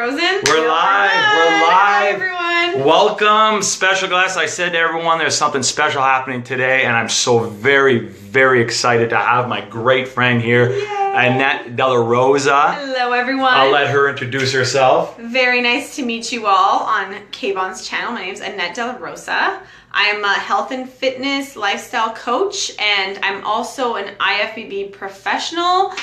Rosen? We're live. Hi, everyone. Welcome, special guests. I said to everyone there's something special happening today, and I'm so very, very excited to have my great friend here, Anette Delarosa. Hello, everyone. I'll let her introduce herself. Very nice to meet you all on Kayvon's channel. My name is Anette Delarosa. I'm a health and fitness lifestyle coach, and I'm also an IFBB professional.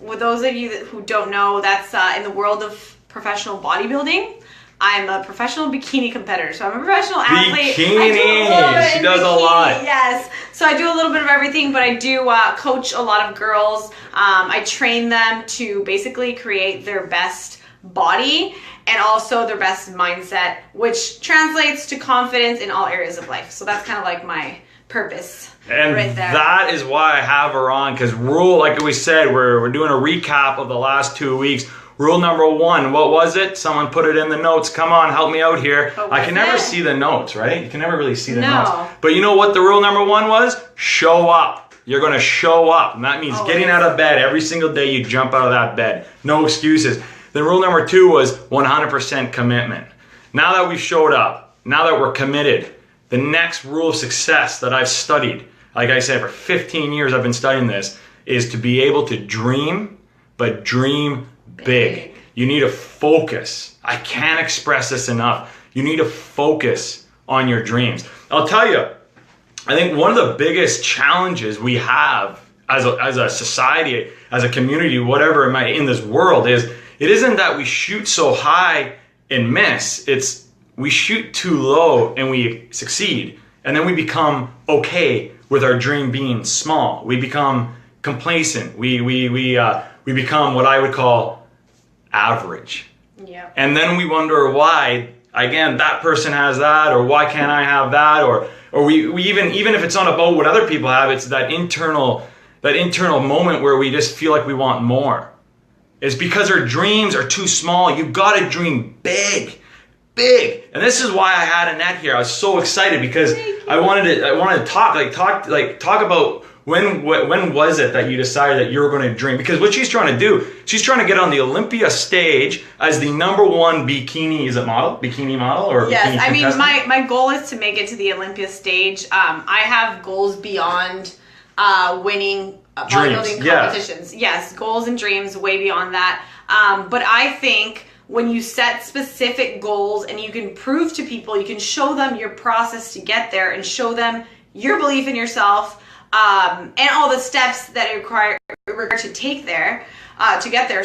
With those of you who don't know, that's in the world of professional bodybuilding. I'm a professional bikini competitor, so I'm a professional athlete. Bikini! She does a lot. Yes. So I do a little bit of everything, but I do coach a lot of girls. I train them to basically create their best body and also their best mindset, which translates to confidence in all areas of life. So that's kind of like my purpose. And right there. That is why I have her on, because like we said, we're doing a recap of the last 2 weeks. Rule number 1, what was it? Someone put it in the notes. Come on, help me out here. I can never see the notes, right? You can never really see the notes. But you know what the rule number 1 was? Show up. You're going to show up. And that means getting out of bed every single day. You jump out of that bed. No excuses. Then rule number 2 was 100% commitment. Now that we've showed up, now that we're committed, the next rule of success that I've studied, like I said, for 15 years I've been studying this, is to be able to dream, but dream big. You need to focus. I can't express this enough. You need to focus on your dreams. I'll tell you, I think one of the biggest challenges we have as a society, as a community, whatever in this world is, it isn't that we shoot so high and miss. It's we shoot too low and we succeed. And then we become okay with our dream being small. We become complacent. We become what I would call average. Yeah. And then we wonder why, again, that person has that, or why can't I have that, or we even if it's not about what other people have, it's that internal moment where we just feel like we want more. It's because our dreams are too small. You gotta dream big. And this is why I had Annette here. I was so excited because I wanted to talk about when was it that you decided that you were going to dream? Because what she's trying to do, she's trying to get on the Olympia stage as the #1 bikini model, or yes. bikini I mean, contestant? my goal is to make it to the Olympia stage. I have goals beyond winning bodybuilding competitions. Yes, goals and dreams way beyond that. But I think when you set specific goals and you can prove to people, you can show them your process to get there and show them your belief in yourself, and all the steps that it require to get there,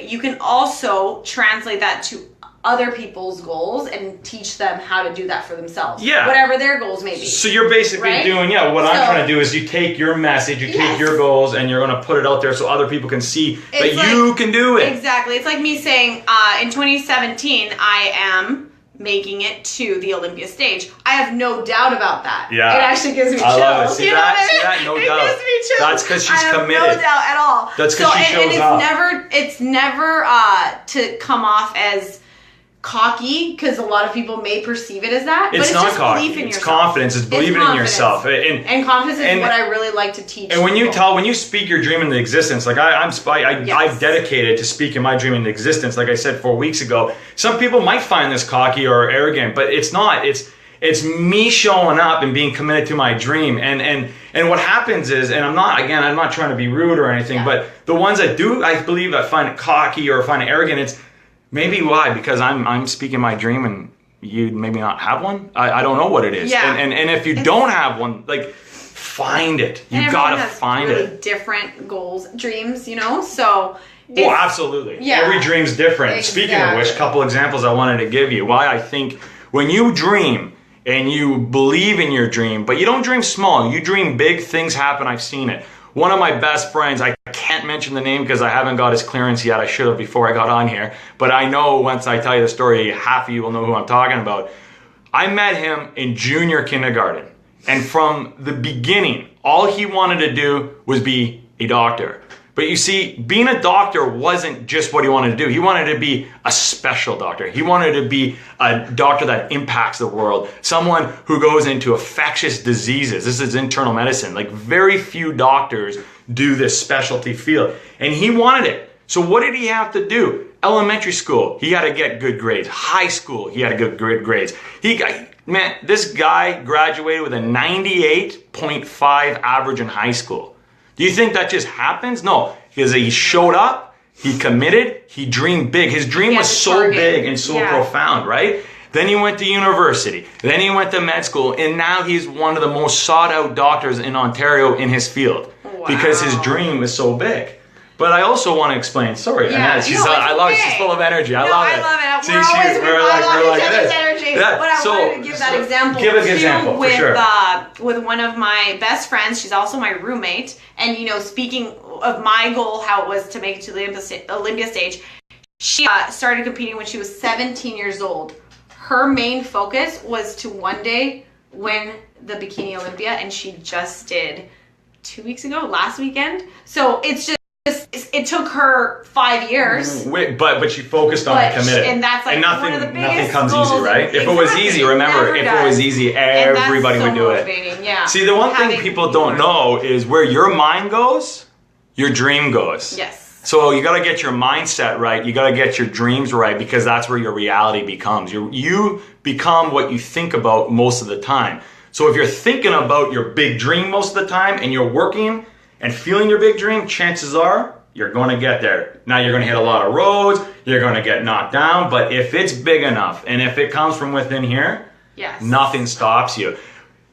you can also translate that to other people's goals and teach them how to do that for themselves. Yeah. Whatever their goals may be. So you're basically doing, what I'm trying to do is you take your message, you take your goals, and you're going to put it out there so other people can see that you can do it. Exactly. It's like me saying, in 2017, I am making it to the Olympia stage. I have no doubt about that. Yeah. It actually gives me chills. I love it. See you know that? what I mean? See that? No doubt. It gives me chills. That's because she's committed. I have no doubt at all. That's because she shows up. It's never to come off as cocky, because a lot of people may perceive it as that. It's not just cocky. Belief in it's yourself. confidence. It's believing in yourself. And confidence is what I really like to teach. And when you speak your dream into existence, like I've dedicated to speaking my dream into existence. Like I said 4 weeks ago, some people might find this cocky or arrogant, but it's not. It's me showing up and being committed to my dream. And what happens is, and I'm not trying to be rude or anything, but the ones that do, I believe, that find it cocky or find it arrogant, it's maybe why? Because I'm speaking my dream and you maybe not have one. I don't know what it is. Yeah. And if you don't have one, find it. You gotta find it. Really different goals, dreams, So. Well, absolutely. Yeah. Every dream's different. Exactly. Speaking of which, a couple examples I wanted to give you. Why I think when you dream and you believe in your dream, but you don't dream small, you dream big, things happen. I've seen it. One of my best friends, I can't mention the name because I haven't got his clearance yet. I should have before I got on here. But I know once I tell you the story, half of you will know who I'm talking about. I met him in junior kindergarten. And from the beginning, all he wanted to do was be a doctor. But you see, being a doctor wasn't just what he wanted to do. He wanted to be a special doctor. He wanted to be a doctor that impacts the world. Someone who goes into infectious diseases. This is internal medicine. Like, very few doctors do this specialty field. And he wanted it. So what did he have to do? Elementary school, he had to get good grades. High school, he had to get good grades. This guy graduated with a 98.5 average in high school. Do you think that just happens? No, because he showed up, he committed, he dreamed big. His dream was so big and so profound, right? Then he went to university. Then he went to med school. And now he's one of the most sought out doctors in Ontario in his field. Wow. Because his dream was so big. But I also want to explain. Sorry, Annette. I love it. She's full of energy. I love it. We're like this. Energy. Yeah. But I wanted to give that example. Give an example with, for sure. With one of my best friends. She's also my roommate. And speaking of my goal, how it was to make it to the Olympia stage, she started competing when she was 17 years old. Her main focus was to one day win the Bikini Olympia, and she just did 2 weeks ago, last weekend. So it's just. It took her 5 years. But she focused on it, committed. And that's like nothing, one of the biggest nothing comes goals. easy, right? If it was easy, remember, if it was easy, everybody would do it. Yeah. See, the one thing people don't know is where your mind goes, your dream goes. Yes. So you got to get your mindset right. You got to get your dreams right, because that's where your reality becomes. You become what you think about most of the time. So if you're thinking about your big dream most of the time and you're working and feeling your big dream, chances are you're going to get there. Now you're going to hit a lot of roads, you're going to get knocked down, but if it's big enough and if it comes from within here, nothing stops you.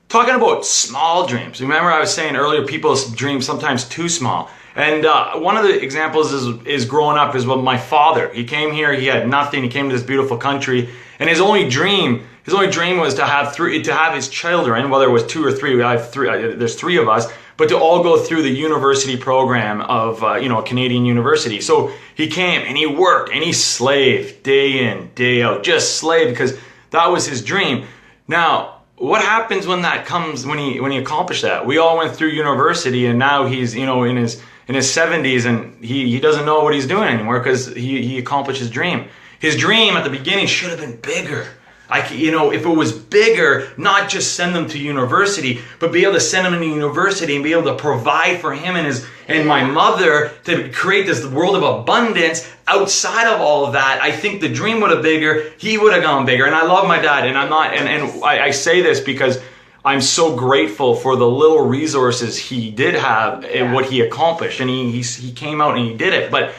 Talking about small dreams. Remember I was saying earlier, people's dreams sometimes too small. And one of the examples is growing up is with my father. He came here, he had nothing, he came to this beautiful country, and his only dream was to have his children, whether it was 2 or 3, there's 3 of us, but to all go through the university program of a Canadian university. So he came and he worked and he slaved day in, day out, just slaved, because that was his dream. Now, what happens when he accomplished that? We all went through university, and now he's in his 70s, and he doesn't know what he's doing anymore because he accomplished his dream. His dream at the beginning should have been bigger. If it was bigger, not just send them to university, but be able to send them to university and be able to provide for him and my mother to create this world of abundance outside of all of that. I think the dream would have bigger. He would have gone bigger. And I love my dad, and I say this because I'm so grateful for the little resources he did have and what he accomplished. And he came out and he did it. But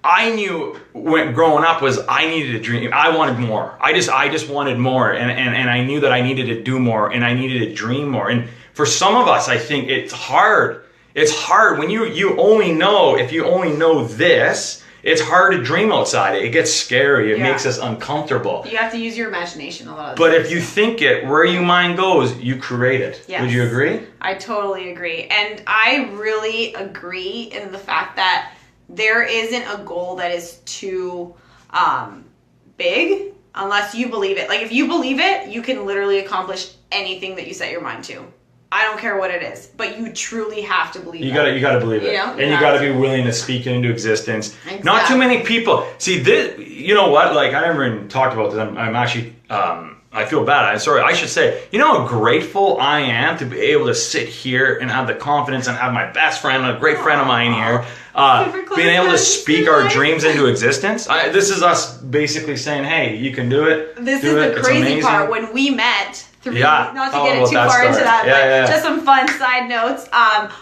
I knew when growing up was I needed a dream. I wanted more. I just wanted more, and I knew that I needed to do more, and I needed to dream more. And for some of us, I think it's hard. It's hard when you only know, if you only know this, it's hard to dream outside it. It gets scary. It makes us uncomfortable. You have to use your imagination a lot. But if you think it, where your mind goes, you create it. Yes. Would you agree? I totally agree. And I really agree in the fact that there isn't a goal that is too big unless you believe it. Like, if you believe it, you can literally accomplish anything that you set your mind to. I don't care what it is, but you truly have to believe it. You gotta believe it. And you gotta be willing to speak it into existence. Exactly. Not too many people. See, this, you know what? Like, I never even talked about this. I'm actually, I feel bad. I should say, you know how grateful I am to be able to sit here and have the confidence and have my best friend, a great friend of mine here, being able to speak our dreams into existence. This is us basically saying, hey, you can do it. This is the crazy part. When we met, not to get it too far into that, but just some fun side notes.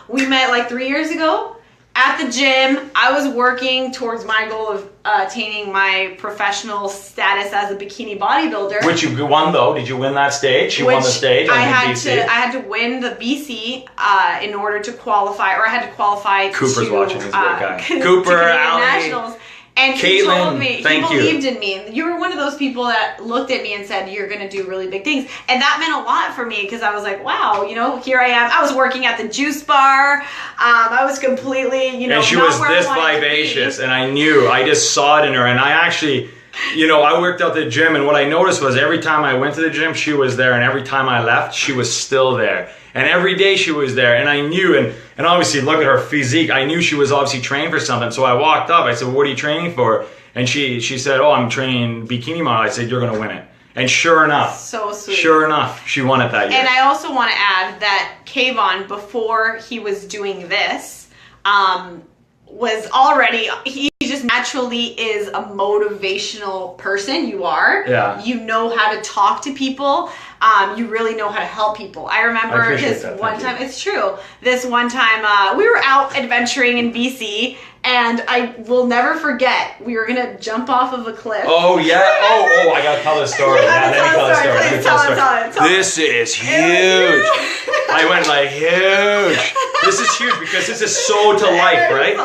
We met like 3 years ago at the gym. I was working towards my goal of attaining my professional status as a bikini bodybuilder. Which you won, though. Did you win that stage? You won the stage on the BC? I had to win the BC in order to qualify, or I had to qualify Cooper's to... watching, he's a great guy. Cooper, Nationals. And he told me, he believed in me. You were one of those people that looked at me and said, you're going to do really big things. And that meant a lot for me, because I was like, wow, here I am. I was working at the juice bar. I was completely, and she was this vivacious, and I just saw it in her. And I actually, I worked out the gym, and what I noticed was every time I went to the gym, she was there. And every time I left, she was still there. And every day she was there, and I knew, and obviously look at her physique, I knew she was obviously trained for something. So I walked up, I said, what are you training for? And she said, oh, I'm training bikini model. I said, you're going to win it. And sure enough, so sweet. Sure enough, she won it that year. And I also want to add that Kayvon, before he was doing this, was already, he just naturally is a motivational person. You are. Yeah. You know how to talk to people. You really know how to help people. I remember this one time. It's true. This one time we were out adventuring in BC. And I will never forget, we were going to jump off of a cliff. Oh, yeah. Oh, I got to tell this story. Let me tell the story. This is huge. I went like, huge. This is huge because this is so to life, right?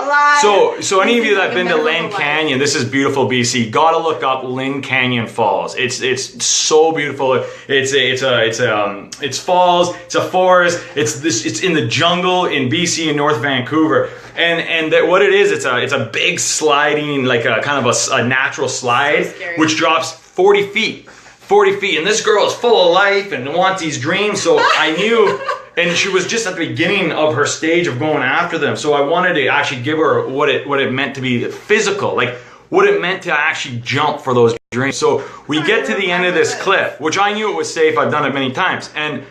So any of you that have been to Lynn Canyon, this is beautiful BC. Got to look up Lynn Canyon Falls. It's so beautiful. It's falls. It's a forest. It's in the jungle in BC in North Vancouver. And what it is, it's a big sliding, like a kind of a natural slide, which drops 40 feet. 40 feet. And this girl is full of life and wants these dreams. So I knew, and she was just at the beginning of her stage of going after them. So I wanted to actually give her what it meant to be physical, like what it meant to actually jump for those dreams. So we get to the end of this cliff, which I knew it was safe. I've done it many times. And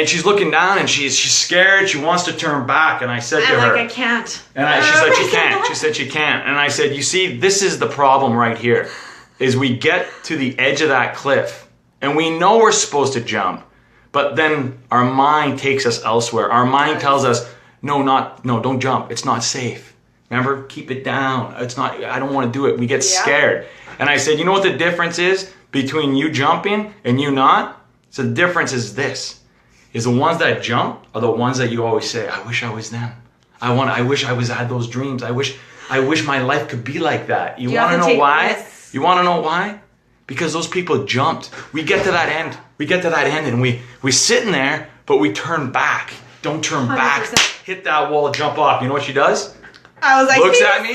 she's looking down and she's scared. She wants to turn back. And I said to her, I can't. And she said she can't. She said she can't. And I said, you see, this is the problem right here, is we get to the edge of that cliff and we know we're supposed to jump, but then our mind takes us elsewhere. Our mind tells us, no, don't jump. It's not safe. Remember, keep it down. I don't want to do it. We get scared. And I said, you know what the difference is between you jumping and you not? So the difference is this. Is the ones that jump are the ones that you always say, I wish I was them. I wish I had those dreams. I wish my life could be like that. You want to know why? You want to know why? Because those people jumped. We get to that end. And we sitting there, but we turn back. Don't turn 100%. Back. Hit that wall, jump off. You know what she does? I was like, looks at me.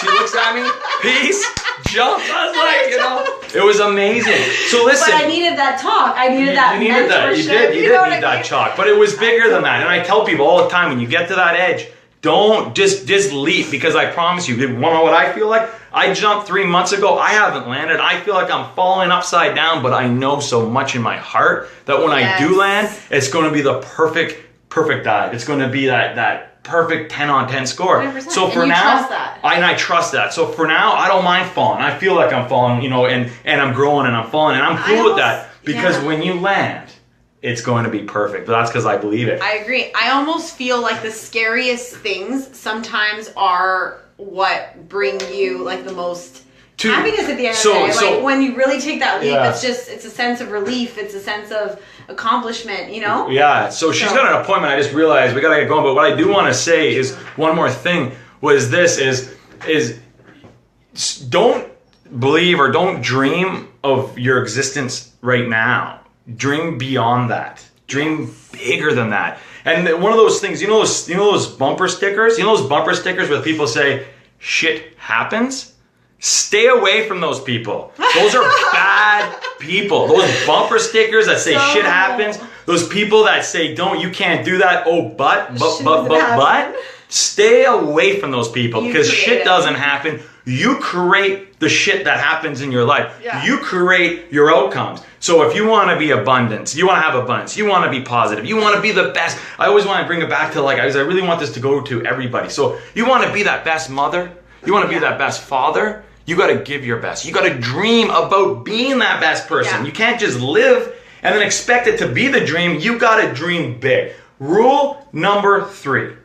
She looks at me. Peace. Jumps. I was like, it was amazing. So listen. But I needed that talk. I needed that. You needed that. You did need that talk. But it was bigger than that. And I tell people all the time, when you get to that edge, don't just leap, because I promise you, want to know what I feel like? I jumped 3 months ago. I haven't landed. I feel like I'm falling upside down, but I know so much in my heart that when I do land, it's going to be the perfect dive. It's going to be that perfect 10 on 10 score. 100%. So for now, I trust that. So for now, I don't mind falling. I feel like I'm falling, and I'm growing and I'm falling, and I'm cool with that, because when you land, it's going to be perfect. But that's because I believe it. I agree. I almost feel like the scariest things sometimes are what bring you like the most happiness at the end of the day. Like when you really take that leap, it's a sense of relief. It's a sense of accomplishment, Yeah. So she's got an appointment. I just realized we got to get going. But what I do want to say is one more thing was this is don't believe or don't dream of your existence right now. Dream beyond that. Dream bigger than that. And one of those things, those bumper stickers? You know those bumper stickers where people say, shit happens? Stay away from those people. Those are bad people. Those bumper stickers that say shit happens. Those people that say, you can't do that. Oh, but. Stay away from those people, because shit doesn't happen. You create the shit that happens in your life. Yeah. You create your outcomes. So if you want to be abundance, you want to have abundance, you want to be positive, you want to be the best. I always want to bring it back to I really want this to go to everybody. So you want to be that best mother, you want to be that best father, you got to give your best. You got to dream about being that best person. Yeah. You can't just live and then expect it to be the dream. You got to dream big. Rule number 3,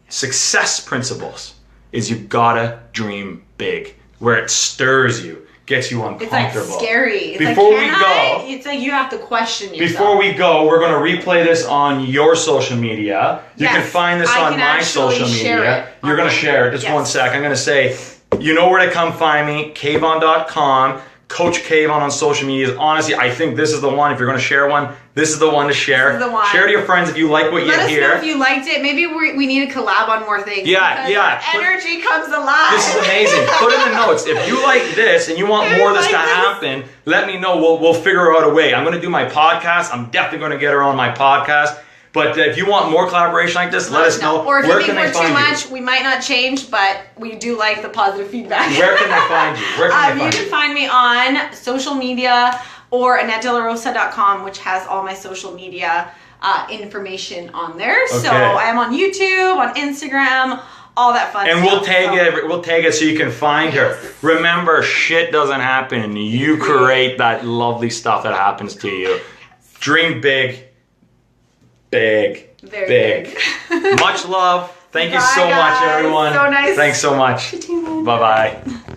success principles, is you gotta dream big, where it stirs you, gets you uncomfortable. It's like scary. It's like you have to question yourself. Before we go, we're going to replay this on your social media. You can find this on my social media. You're going to share it. Just 1 sec. I'm going to say, you know where to come find me, Kayvon.com. Coach Kayvon on social media. Honestly, I think this is the one. If you're going to share one, this is the one to share. This is the one. Share to your friends if you like what you hear. Let us know if you liked it. Maybe we need to collab on more things. Yeah. Energy comes alive. This is amazing. Put in the notes. If you like this and you want more of this to happen, let me know. We'll figure out a way. I'm going to do my podcast. I'm definitely going to get her on my podcast. But if you want more collaboration like this, let us know. Or if you think we're too much, we might not change, but we do like the positive feedback. Where can they find you? You can find me on social media or AnetteDelarosa.com, which has all my social media information on there. Okay. So I am on YouTube, on Instagram, all that fun and stuff. We'll tag it so you can find her. Remember, shit doesn't happen. You create that lovely stuff that happens to you. Dream big. Very big. Much love. Thank you so much, everyone. So nice. Thanks so much. Bye-bye.